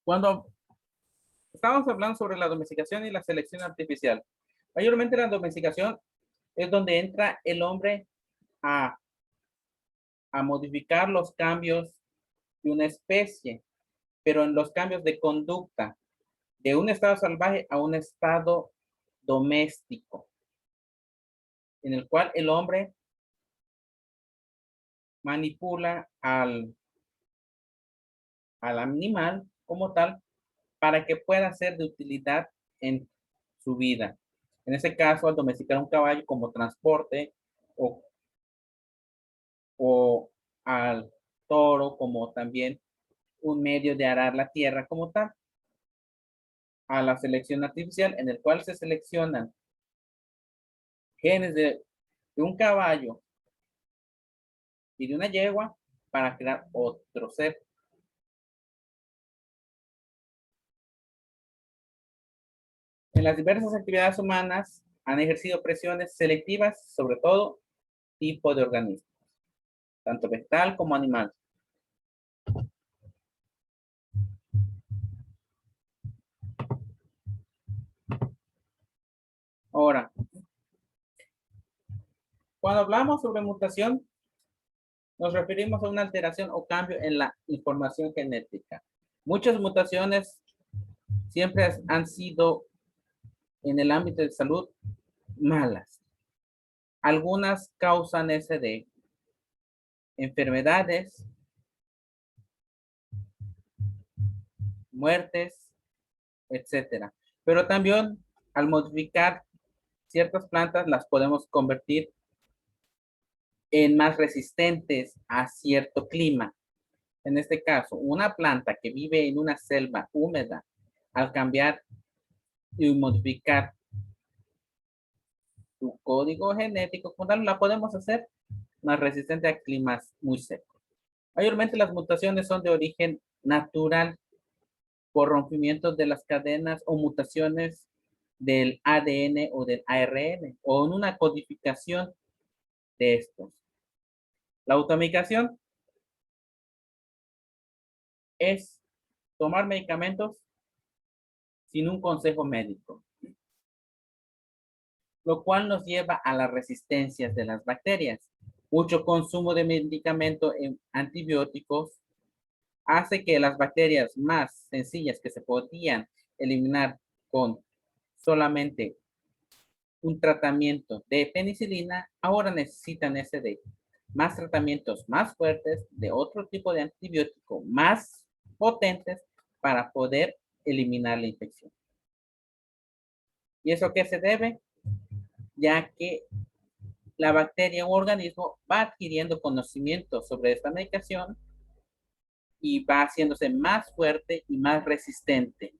Cuando estamos hablando sobre la domesticación y la selección artificial, mayormente la domesticación es donde entra el hombre a, a modificar los cambios de una especie, pero en los cambios de conducta, de un estado salvaje a un estado doméstico, en el cual el hombre manipula al animal como tal para que pueda ser de utilidad en su vida. En ese caso, al domesticar un caballo como transporte o, o al toro como también un medio de arar la tierra como tal, a la selección artificial en el cual se seleccionan genes de un caballo y de una yegua para crear otro ser. En las diversas actividades humanas han ejercido presiones selectivas sobre todo tipo de organismo, tanto vegetal como animal. Ahora, cuando hablamos sobre mutación, nos referimos a una alteración o cambio en la información genética. Muchas mutaciones siempre han sido en el ámbito de salud malas. Algunas causan SD, enfermedades, muertes, etcétera. Pero también al modificar ciertas plantas las podemos convertir en más resistentes a cierto clima. En este caso, una planta que vive en una selva húmeda, al cambiar y modificar su código genético, la podemos hacer más resistente a climas muy secos. Mayormente las mutaciones son de origen natural por rompimientos de las cadenas o mutaciones del ADN o del ARN o en una codificación de estos. La automedicación es tomar medicamentos sin un consejo médico, lo cual nos lleva a las resistencias de las bacterias. Mucho consumo de medicamentos en antibióticos hace que las bacterias más sencillas que se podían eliminar con solamente un tratamiento de penicilina, ahora necesitan ese de más tratamientos más fuertes de otro tipo de antibiótico más potentes para poder eliminar la infección. ¿Y eso a qué se debe? Ya que la bacteria o organismo va adquiriendo conocimiento sobre esta medicación y va haciéndose más fuerte y más resistente.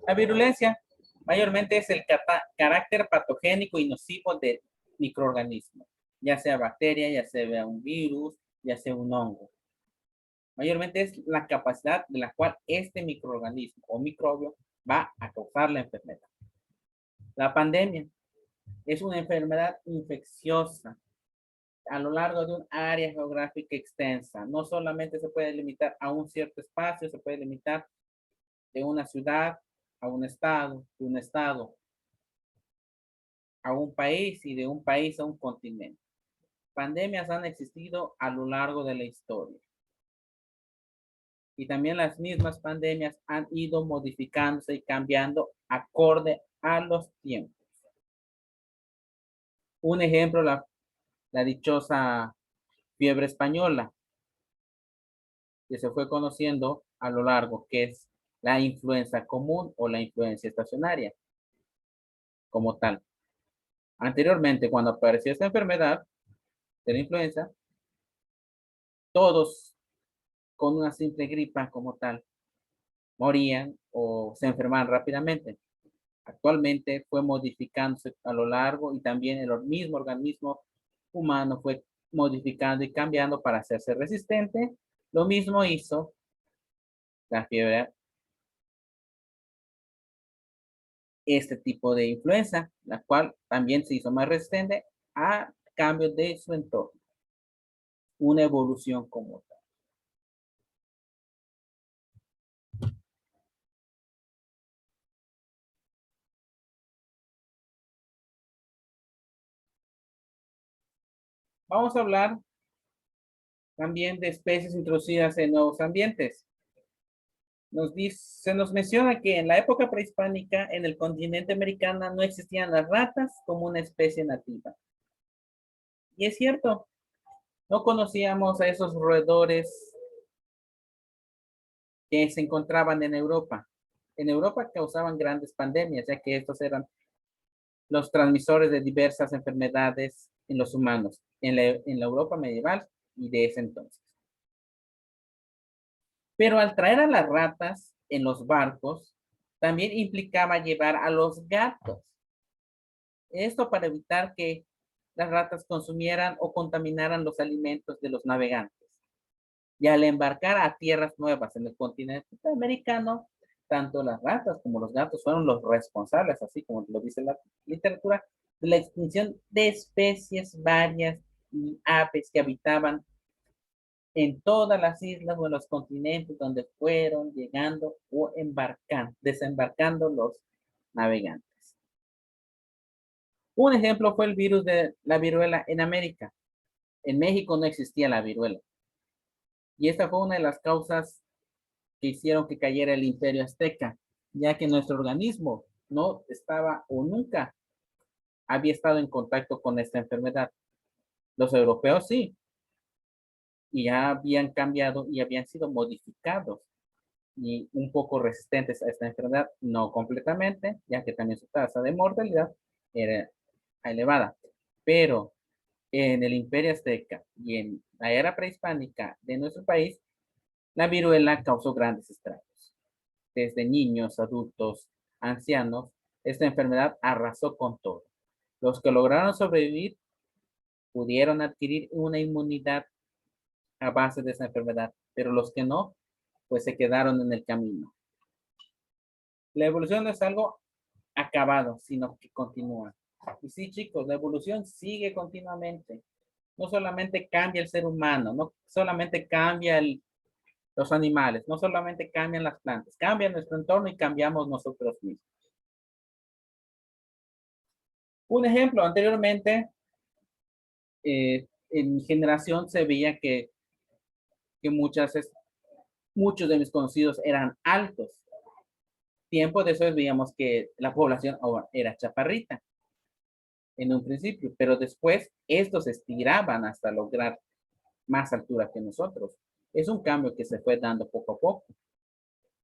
La virulencia mayormente es el carácter patogénico y nocivo del microorganismo, ya sea bacteria, ya sea un virus, ya sea un hongo. Mayormente es la capacidad de la cual este microorganismo o microbio va a causar la enfermedad. La pandemia es una enfermedad infecciosa a lo largo de un área geográfica extensa. No solamente se puede limitar a un cierto espacio, se puede limitar de una ciudad a un estado, de un estado a un país y de un país a un continente. Pandemias han existido a lo largo de la historia. Y también las mismas pandemias han ido modificándose y cambiando acorde a los tiempos. Un ejemplo, la dichosa fiebre española, que se fue conociendo a lo largo, que es la influenza común o la influencia estacionaria, como tal. Anteriormente, cuando apareció esta enfermedad de la influenza, todos con una simple gripa como tal morían o se enfermaban rápidamente. Actualmente fue modificándose a lo largo y también el mismo organismo humano fue modificando y cambiando para hacerse resistente. Lo mismo hizo la fiebre, este tipo de influenza, la cual también se hizo más resistente a cambios de su entorno. Una evolución como tal. Vamos a hablar también de especies introducidas en nuevos ambientes. Se nos menciona que en la época prehispánica en el continente americano no existían las ratas como una especie nativa. Y es cierto, no conocíamos a esos roedores que se encontraban en Europa. En Europa causaban grandes pandemias, ya que estos eran los transmisores de diversas enfermedades en los humanos, en la Europa medieval y de ese entonces. Pero al traer a las ratas en los barcos, también implicaba llevar a los gatos. Esto para evitar que las ratas consumieran o contaminaran los alimentos de los navegantes. Y al embarcar a tierras nuevas en el continente americano, tanto las ratas como los gatos fueron los responsables, así como lo dice la literatura, de la extinción de especies varias y aves que habitaban en todas las islas o en los continentes donde fueron llegando o desembarcando los navegantes. Un ejemplo fue el virus de la viruela en América. En México no existía la viruela. Y esta fue una de las causas que hicieron que cayera el imperio azteca, ya que nuestro organismo no estaba o nunca había estado en contacto con esta enfermedad. Los europeos sí, y ya habían cambiado y habían sido modificados y un poco resistentes a esta enfermedad, no completamente, ya que también su tasa de mortalidad era elevada. Pero en el imperio azteca y en la era prehispánica de nuestro país, la viruela causó grandes estragos. Desde niños, adultos, ancianos, esta enfermedad arrasó con todo. Los que lograron sobrevivir pudieron adquirir una inmunidad a base de esa enfermedad, pero los que no, pues se quedaron en el camino. La evolución no es algo acabado, sino que continúa. Y sí, chicos, la evolución sigue continuamente. No solamente cambia el ser humano, no solamente cambia los animales, no solamente cambian las plantas, cambia nuestro entorno y cambiamos nosotros mismos. Un ejemplo, anteriormente, en mi generación se veía que muchos de mis conocidos eran altos. Tiempo de eso veíamos que la población era chaparrita en un principio, pero después estos se estiraban hasta lograr más altura que nosotros. Es un cambio que se fue dando poco a poco.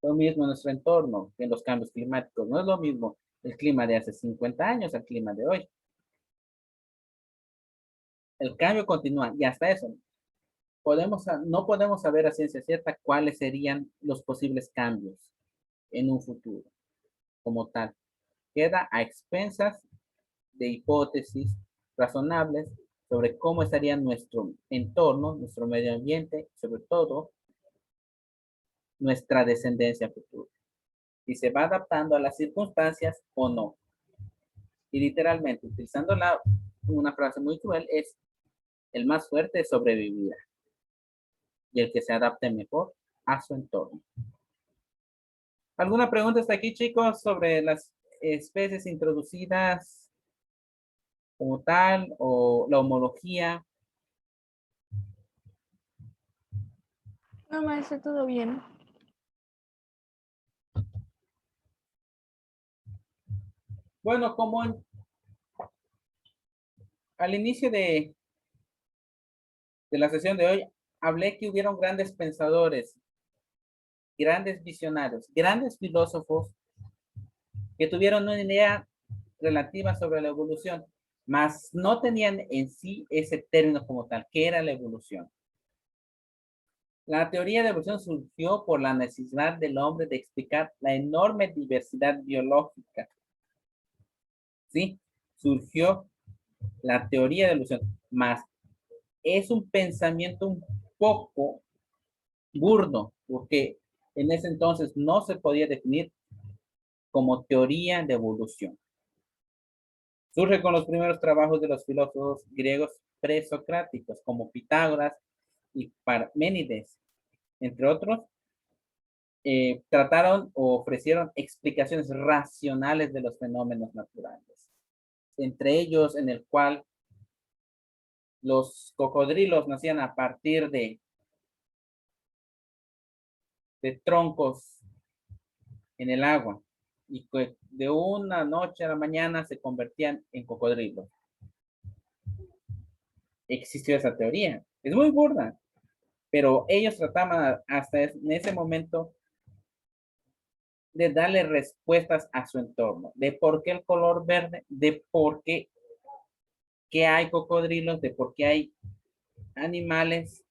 Lo mismo en nuestro entorno, en los cambios climáticos. No es lo mismo el clima de hace 50 años al clima de hoy. El cambio continúa y hasta eso. No podemos saber a ciencia cierta cuáles serían los posibles cambios en un futuro como tal. Queda a expensas de hipótesis razonables sobre cómo estaría nuestro entorno, nuestro medio ambiente, sobre todo nuestra descendencia futura. Si se va adaptando a las circunstancias o no. Y literalmente, utilizando una frase muy cruel, es el más fuerte sobrevivirá y el que se adapte mejor a su entorno. ¿Alguna pregunta hasta aquí, chicos, sobre las especies introducidas como tal o la homología? No, maestro, todo bien. Bueno, al inicio de la sesión de hoy, hablé que hubieron grandes pensadores, grandes visionarios, grandes filósofos que tuvieron una idea relativa sobre la evolución, mas no tenían en sí ese término como tal, que era la evolución. La teoría de evolución surgió por la necesidad del hombre de explicar la enorme diversidad biológica. ¿Sí? Surgió la teoría de evolución, mas es un pensamiento un poco burdo, porque en ese entonces no se podía definir como teoría de evolución. Surge con los primeros trabajos de los filósofos griegos presocráticos, como Pitágoras y Parménides, entre otros, trataron o ofrecieron explicaciones racionales de los fenómenos naturales. Entre ellos, en el cual Los cocodrilos nacían a partir de troncos en el agua y que de una noche a la mañana se convertían en cocodrilos. Existió esa teoría. Es muy burda, pero ellos trataban hasta en ese momento de darle respuestas a su entorno, de por qué el color verde, de por qué que hay cocodrilos, de por qué hay animales.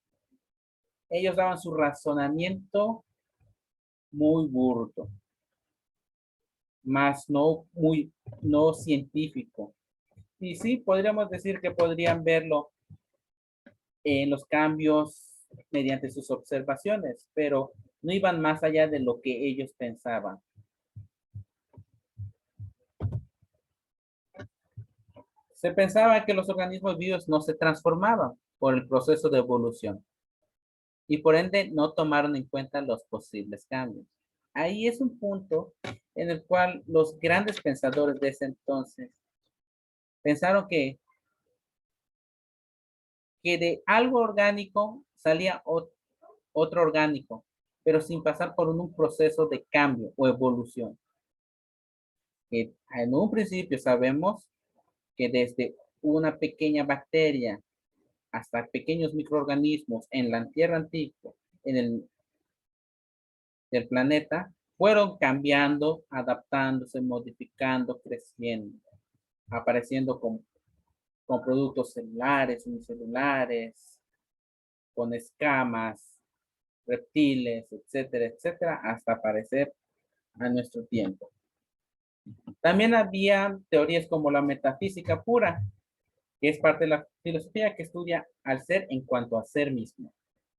Ellos daban su razonamiento muy burdo, más no científico. Y sí, podríamos decir que podrían verlo en los cambios mediante sus observaciones, pero no iban más allá de lo que ellos pensaban. Se pensaba que los organismos vivos no se transformaban por el proceso de evolución y por ende no tomaron en cuenta los posibles cambios. Ahí es un punto en el cual los grandes pensadores de ese entonces pensaron que de algo orgánico salía otro orgánico, pero sin pasar por un proceso de cambio o evolución. Que en un principio sabemos que desde una pequeña bacteria hasta pequeños microorganismos en la tierra antigua, en el del planeta, fueron cambiando, adaptándose, modificando, creciendo, apareciendo con productos celulares, unicelulares, con escamas, reptiles, etcétera, etcétera, hasta aparecer a nuestro tiempo. También había teorías como la metafísica pura, que es parte de la filosofía que estudia al ser en cuanto a ser mismo,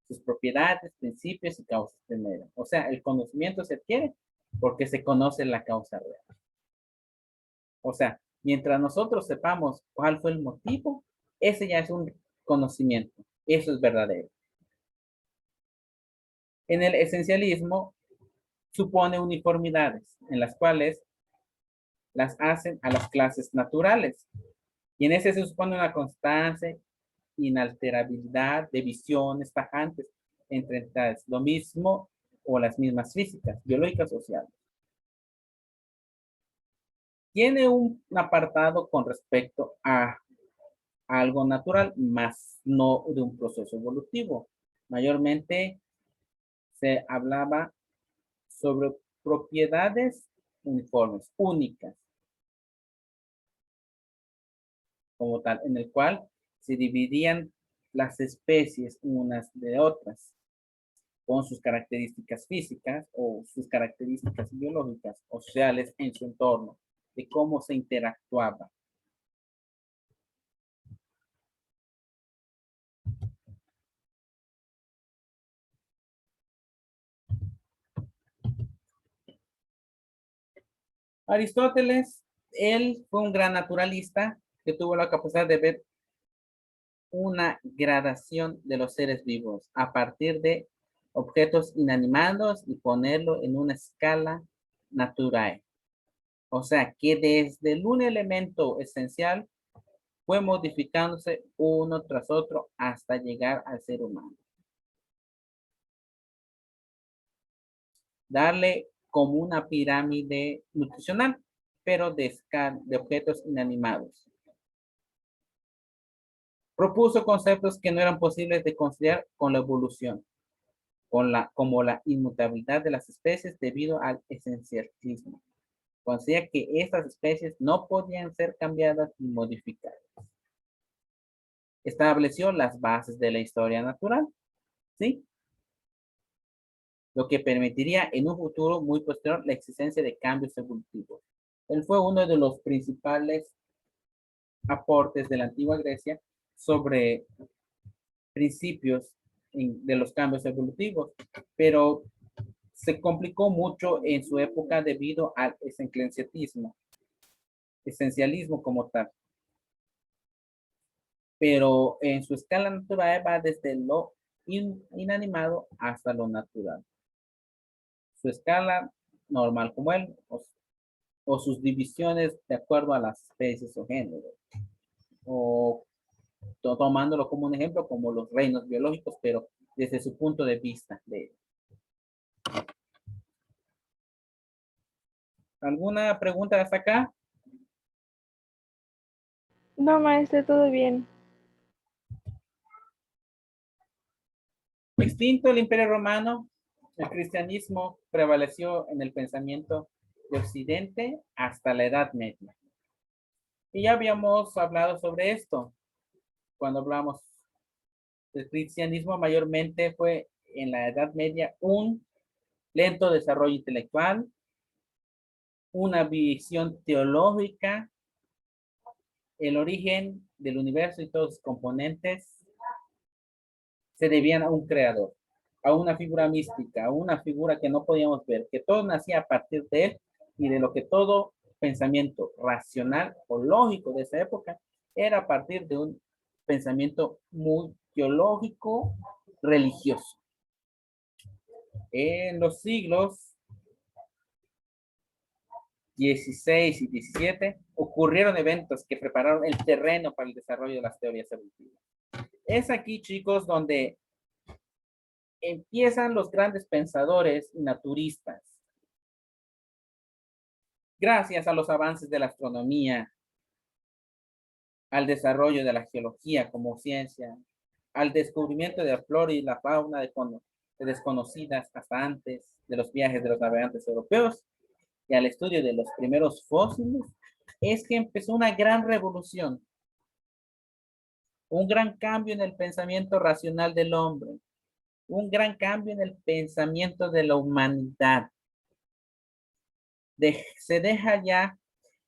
sus propiedades, principios y causas primeras. O sea, el conocimiento se adquiere porque se conoce la causa real. O sea, mientras nosotros sepamos cuál fue el motivo, ese ya es un conocimiento. Eso es verdadero. En el esencialismo supone uniformidades en las cuales las hacen a las clases naturales. Y en ese se supone una constante inalterabilidad de visiones tajantes entre entidades, lo mismo o las mismas físicas, biológicas, sociales. Tiene un apartado con respecto a algo natural, más no de un proceso evolutivo. Mayormente se hablaba sobre propiedades uniformes, únicas, como tal, en el cual se dividían las especies unas de otras, con sus características físicas o sus características biológicas o sociales en su entorno, de cómo se interactuaba. Aristóteles, él fue un gran naturalista que tuvo la capacidad de ver una gradación de los seres vivos a partir de objetos inanimados y ponerlo en una escala natural. O sea, que desde un elemento esencial fue modificándose uno tras otro hasta llegar al ser humano. Darle como una pirámide nutricional, pero de objetos inanimados. Propuso conceptos que no eran posibles de conciliar con la evolución, como la inmutabilidad de las especies debido al esencialismo. Considera que estas especies no podían ser cambiadas ni modificadas. Estableció las bases de la historia natural, ¿sí? Lo que permitiría en un futuro muy posterior la existencia de cambios evolutivos. Él fue uno de los principales aportes de la antigua Grecia sobre principios de los cambios evolutivos, pero se complicó mucho en su época debido al esencialismo como tal. Pero en su escala natural va desde lo inanimado hasta lo natural. Su escala normal como él, o sus divisiones de acuerdo a las especies o géneros, o tomándolo como un ejemplo, como los reinos biológicos, pero desde su punto de vista. ¿Alguna pregunta hasta acá? No, maestro, todo bien. Extinto el Imperio Romano, el cristianismo prevaleció en el pensamiento de Occidente hasta la Edad Media. Y ya habíamos hablado sobre esto cuando hablamos del cristianismo, mayormente fue en la Edad Media un lento desarrollo intelectual, una visión teológica, el origen del universo y todos sus componentes se debían a un creador, a una figura mística, a una figura que no podíamos ver, que todo nacía a partir de él y de lo que todo pensamiento racional o lógico de esa época era a partir de un pensamiento muy teológico religioso. En los siglos 16 y 17 ocurrieron eventos que prepararon el terreno para el desarrollo de las teorías evolutivas. Es aquí, chicos, donde empiezan los grandes pensadores y naturistas. Gracias a los avances de la astronomía, al desarrollo de la geología como ciencia, al descubrimiento de la flora y la fauna de desconocidas hasta antes de los viajes de los navegantes europeos y al estudio de los primeros fósiles, es que empezó una gran revolución, un gran cambio en el pensamiento racional del hombre, un gran cambio en el pensamiento de la humanidad. Se deja ya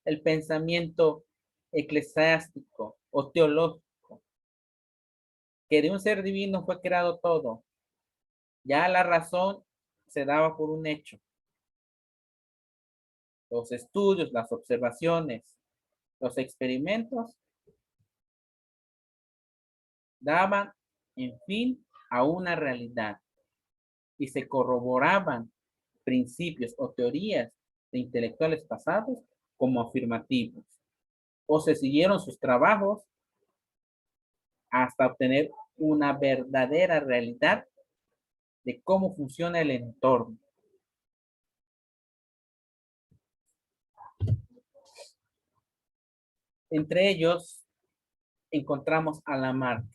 el pensamiento eclesiástico o teológico, que de un ser divino fue creado todo. Ya la razón se daba por un hecho. Los estudios, las observaciones, los experimentos daban, en fin, a una realidad y se corroboraban principios o teorías de intelectuales pasados como afirmativos, o se siguieron sus trabajos hasta obtener una verdadera realidad de cómo funciona el entorno. Entre ellos encontramos a Lamarck.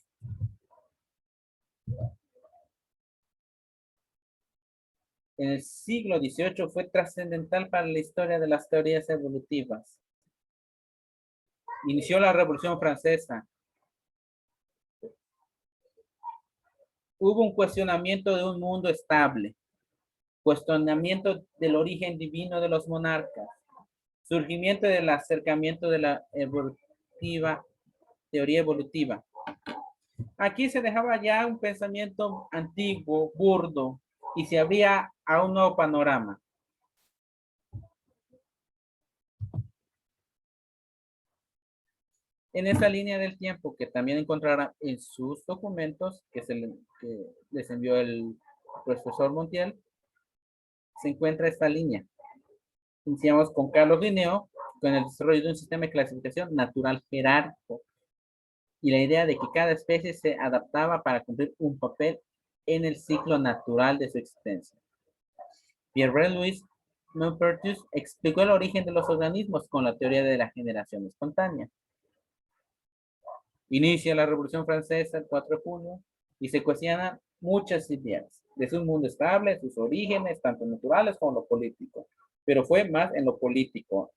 En el siglo XVIII fue trascendental para la historia de las teorías evolutivas. Inició la Revolución Francesa. Hubo un cuestionamiento de un mundo estable, cuestionamiento del origen divino de los monarcas, surgimiento del acercamiento de la teoría evolutiva. Aquí se dejaba ya un pensamiento antiguo, burdo, y se abría a un nuevo panorama. En esa línea del tiempo que también encontrarán en sus documentos que les envió el profesor Montiel, se encuentra esta línea. Iniciamos con Carlos Linneo, con el desarrollo de un sistema de clasificación natural jerárquico y la idea de que cada especie se adaptaba para cumplir un papel en el ciclo natural de su existencia. Pierre-Louis Maupertuis explicó el origen de los organismos con la teoría de la generación espontánea. Inicia la Revolución Francesa el 4 de junio y se cuestionan muchas ideas, desde un mundo estable, sus orígenes, tanto naturales como lo político, pero fue más en lo político.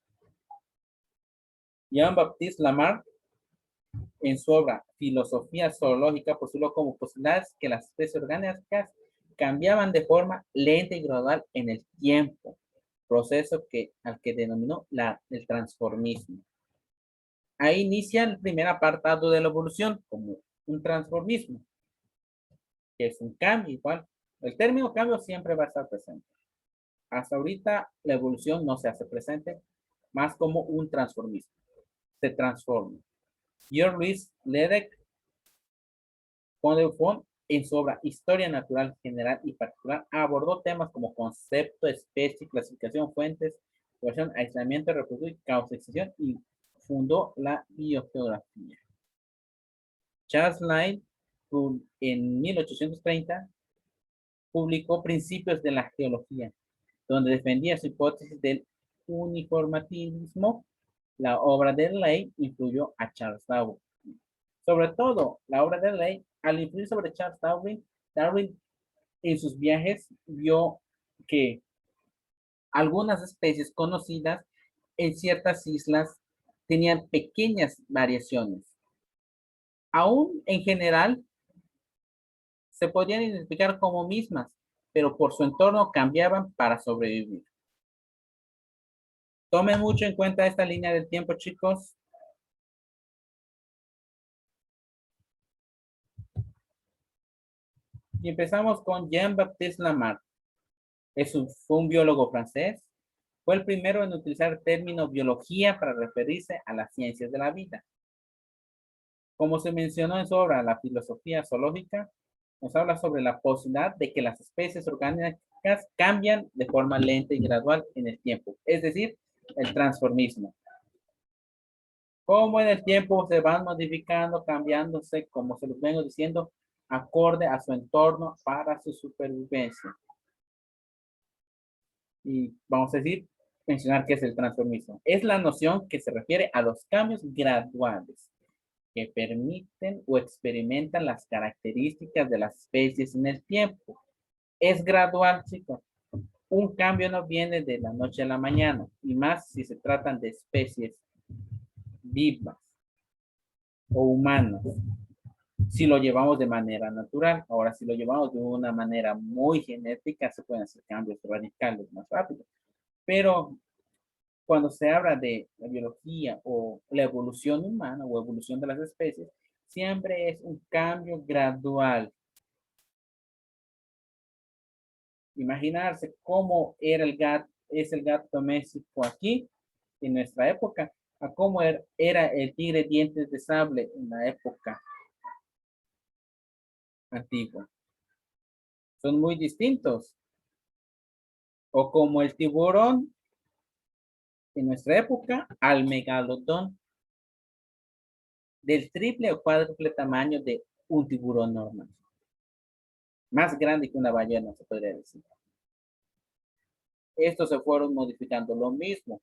Jean-Baptiste Lamarck, en su obra Filosofía Zoológica, postuló como posibilidades que las especies orgánicas cambiaban de forma lenta y gradual en el tiempo, proceso al que denominó el transformismo. Ahí inicia el primer apartado de la evolución como un transformismo, que es un cambio igual. El término cambio siempre va a estar presente. Hasta ahorita la evolución no se hace presente, más como un transformismo. Se transforma. Pierre-Louis Ledeck en su obra Historia Natural General y Particular abordó temas como concepto, especie, clasificación, fuentes, aislamiento, reproducción, causa-excepción y fundó la biogeografía. Charles Lyell, en 1830, publicó Principios de la Geología, donde defendía su hipótesis del uniformativismo. La obra de Lyell influyó a Charles Darwin. Sobre todo, la obra de Lyell, al influir sobre Charles Darwin, Darwin en sus viajes vio que algunas especies conocidas en ciertas islas tenían pequeñas variaciones. Aún en general, se podían identificar como mismas, pero por su entorno cambiaban para sobrevivir. Tomen mucho en cuenta esta línea del tiempo, chicos. Y empezamos con Jean-Baptiste Lamarck. Fue un biólogo francés. Fue el primero en utilizar el término biología para referirse a las ciencias de la vida. Como se mencionó en su obra La filosofía zoológica, nos habla sobre la posibilidad de que las especies orgánicas cambian de forma lenta y gradual en el tiempo, es decir, el transformismo. Cómo en el tiempo se van modificando, cambiándose, como se los vengo diciendo, acorde a su entorno para su supervivencia. Y vamos a decir, mencionar qué es el transformismo. Es la noción que se refiere a los cambios graduales que permiten o experimentan las características de las especies en el tiempo. Es gradual, chicos. Un cambio no viene de la noche a la mañana, y más si se tratan de especies vivas o humanas. Si lo llevamos de manera natural, ahora si lo llevamos de una manera muy genética, se pueden hacer cambios radicales más rápido. Pero cuando se habla de la biología o la evolución humana o evolución de las especies, siempre es un cambio gradual. Imaginarse cómo era es el gato doméstico aquí en nuestra época, a cómo era el tigre dientes de sable en la época antigua. Son muy distintos. O como el tiburón en nuestra época al megalodón, del triple o cuádruple tamaño de un tiburón normal. Más grande que una ballena, se podría decir. Estos se fueron modificando. Lo mismo,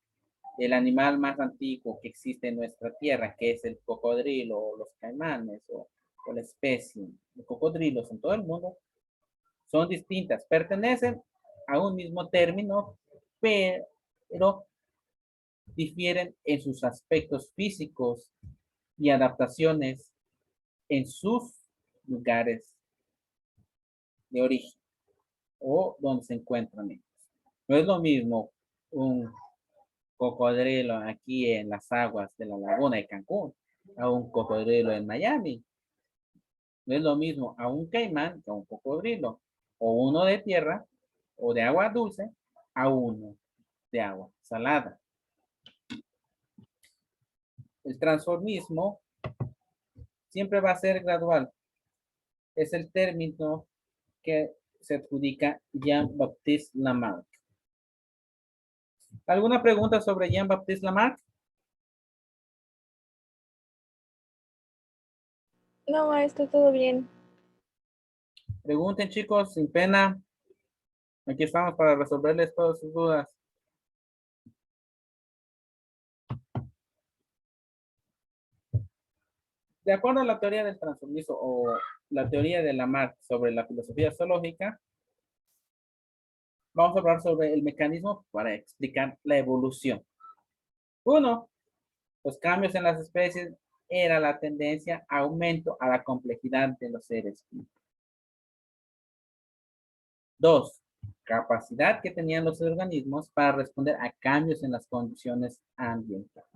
el animal más antiguo que existe en nuestra tierra, que es el cocodrilo o los caimanes o la especie de cocodrilos en todo el mundo, son distintas. Pertenecen a un mismo término, pero difieren en sus aspectos físicos y adaptaciones en sus lugares de origen o donde se encuentran ellos. No es lo mismo un cocodrilo aquí en las aguas de la laguna de Cancún a un cocodrilo en Miami. No es lo mismo a un caimán que a un cocodrilo, o uno de tierra o de agua dulce a uno de agua salada. El transformismo siempre va a ser gradual. Es el término que se adjudica Jean-Baptiste Lamarck. ¿Alguna pregunta sobre Jean-Baptiste Lamarck? No, maestro, todo bien. Pregunten, chicos, sin pena. Aquí estamos para resolverles todas sus dudas. De acuerdo a la teoría del transformismo o la teoría de Lamarck sobre la filosofía zoológica, vamos a hablar sobre el mecanismo para explicar la evolución. Uno, los cambios en las especies era la tendencia a aumento a la complejidad de los seres vivos. Dos, capacidad que tenían los organismos para responder a cambios en las condiciones ambientales.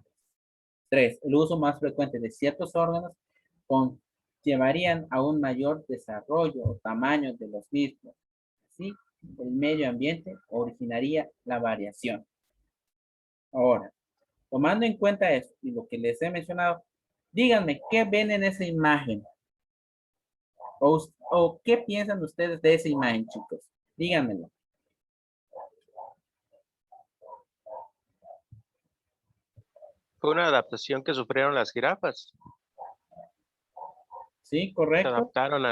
Tres, el uso más frecuente de ciertos órganos llevarían a un mayor desarrollo o tamaño de los mismos. Así, el medio ambiente originaría la variación. Ahora, tomando en cuenta esto y lo que les he mencionado, díganme, ¿qué ven en esa imagen? ¿O qué piensan ustedes de esa imagen, chicos? Díganmelo. Fue una adaptación que sufrieron las jirafas. Sí, Se correcto, adaptaron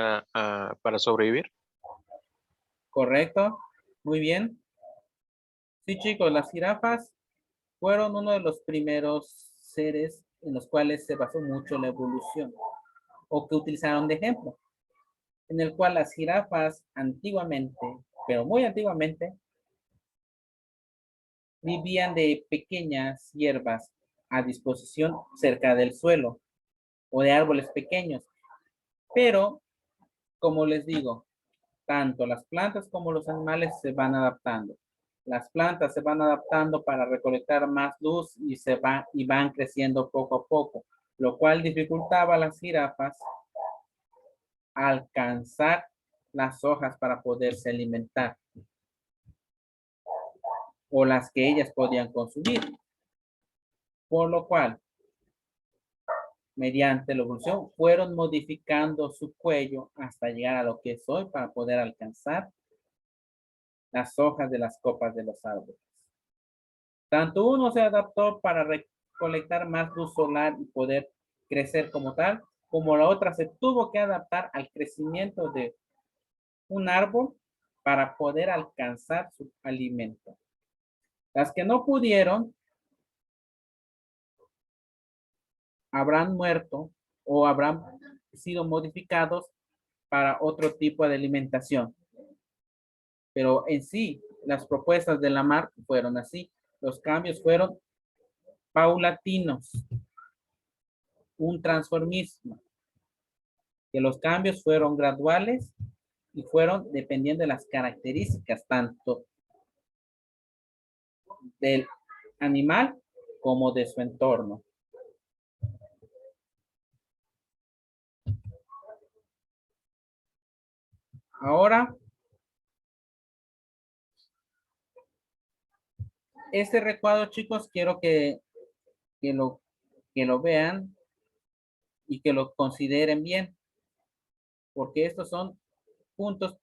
para sobrevivir. correcto. Muy bien. Sí, chicos, las jirafas fueron uno de los primeros seres en los cuales se basó mucho la evolución o que utilizaron de ejemplo, en el cual las jirafas antiguamente, pero muy antiguamente, vivían de pequeñas hierbas a disposición cerca del suelo o de árboles pequeños. Pero, como les digo, tanto las plantas como los animales se van adaptando. Las plantas se van adaptando para recolectar más luz y van creciendo poco a poco, lo cual dificultaba a las jirafas alcanzar las hojas para poderse alimentar o las que ellas podían consumir. Por lo cual, mediante la evolución, fueron modificando su cuello hasta llegar a lo que es hoy para poder alcanzar las hojas de las copas de los árboles. Tanto uno se adaptó para recolectar más luz solar y poder crecer como tal, como la otra se tuvo que adaptar al crecimiento de un árbol para poder alcanzar su alimento. Las que no pudieron habrán muerto o habrán sido modificados para otro tipo de alimentación. Pero en sí, las propuestas de Lamarck fueron así. Los cambios fueron paulatinos, un transformismo, que los cambios fueron graduales y fueron dependiendo de las características tanto del animal como de su entorno. Ahora, este recuadro, chicos, quiero que lo vean y que lo consideren bien, porque estos son puntos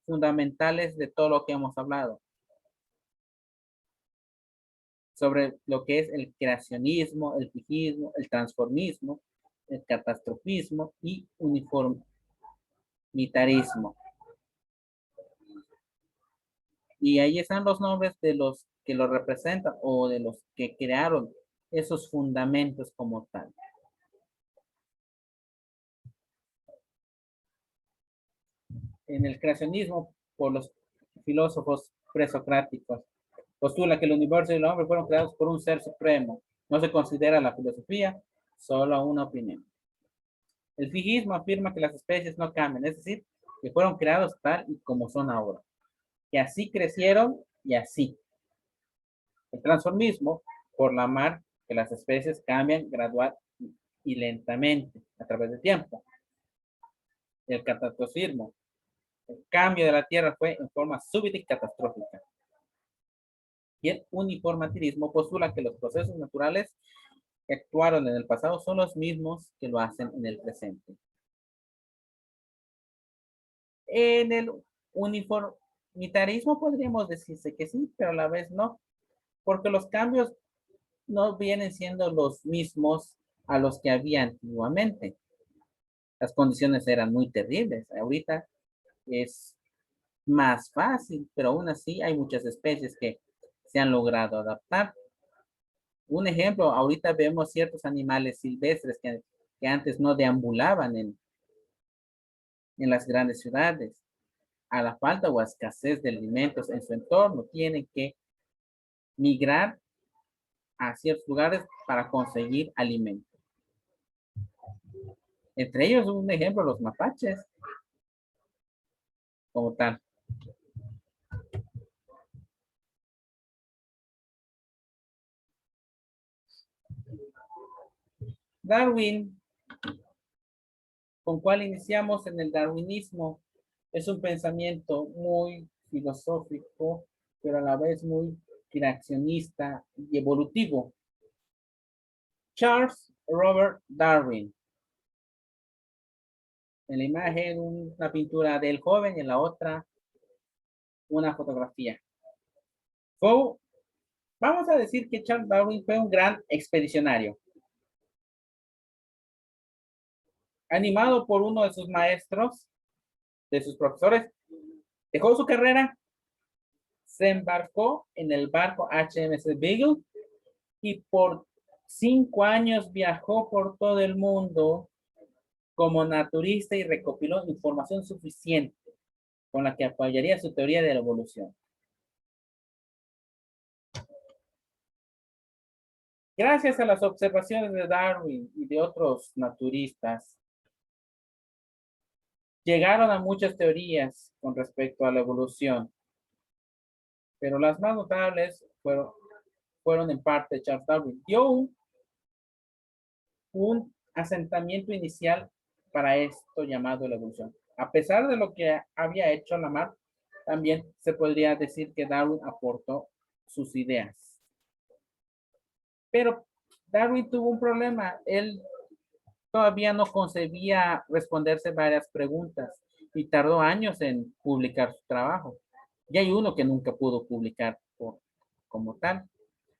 fundamentales de todo lo que hemos hablado sobre lo que es el creacionismo, el fijismo, el transformismo, el catastrofismo y uniformitarismo. Y ahí están los nombres de los que lo representan o de los que crearon esos fundamentos como tal. En el creacionismo, por los filósofos presocráticos, postula que el universo y el hombre fueron creados por un ser supremo. No se considera la filosofía, solo una opinión. El fijismo afirma que las especies no cambian, es decir, que fueron creados tal y como son ahora, que así crecieron y así. El transformismo, por la mar, que las especies cambian gradual y lentamente a través del tiempo. El catastrofismo, el cambio de la Tierra fue en forma súbita y catastrófica. Y el uniformativismo postula que los procesos naturales que actuaron en el pasado son los mismos que lo hacen en el presente. En el uniformitarismo podríamos decirse que sí, pero a la vez no, porque los cambios no vienen siendo los mismos a los que había antiguamente. Las condiciones eran muy terribles. Ahorita es más fácil, pero aún así hay muchas especies que se han logrado adaptar. Un ejemplo, ahorita vemos ciertos animales silvestres que antes no deambulaban en las grandes ciudades. A la falta o escasez de alimentos en su entorno, tienen que migrar a ciertos lugares para conseguir alimento. Entre ellos, un ejemplo, los mapaches, como tal. Darwin, ¿con cuál iniciamos en el darwinismo? Es un pensamiento muy filosófico, pero a la vez muy creacionista y evolutivo. Charles Robert Darwin. En la imagen, una pintura del joven y en la otra, una fotografía. Vamos a decir que Charles Darwin fue un gran expedicionario. animado por uno de sus maestros, de sus profesores, dejó su carrera, se embarcó en el barco HMS Beagle y por 5 años viajó por todo el mundo como naturista y recopiló información suficiente con la que apoyaría su teoría de la evolución. Gracias a las observaciones de Darwin y de otros naturistas, llegaron a muchas teorías con respecto a la evolución, pero las más notables fueron en parte Charles Darwin. Dio un asentamiento inicial para esto llamado la evolución. A pesar de lo que había hecho Lamarck, también se podría decir que Darwin aportó sus ideas. Pero Darwin tuvo un problema. Él todavía no concebía responderse varias preguntas y tardó años en publicar su trabajo. Y hay uno que nunca pudo publicar como tal.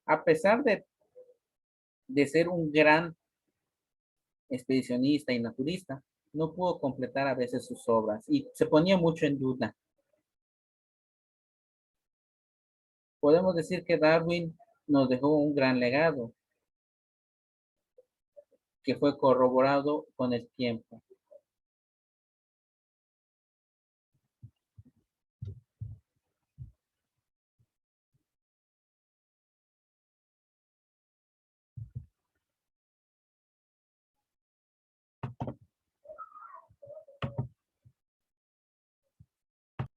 A pesar de ser un gran expedicionista y naturista, no pudo completar a veces sus obras y se ponía mucho en duda. Podemos decir que Darwin nos dejó un gran legado que fue corroborado con el tiempo.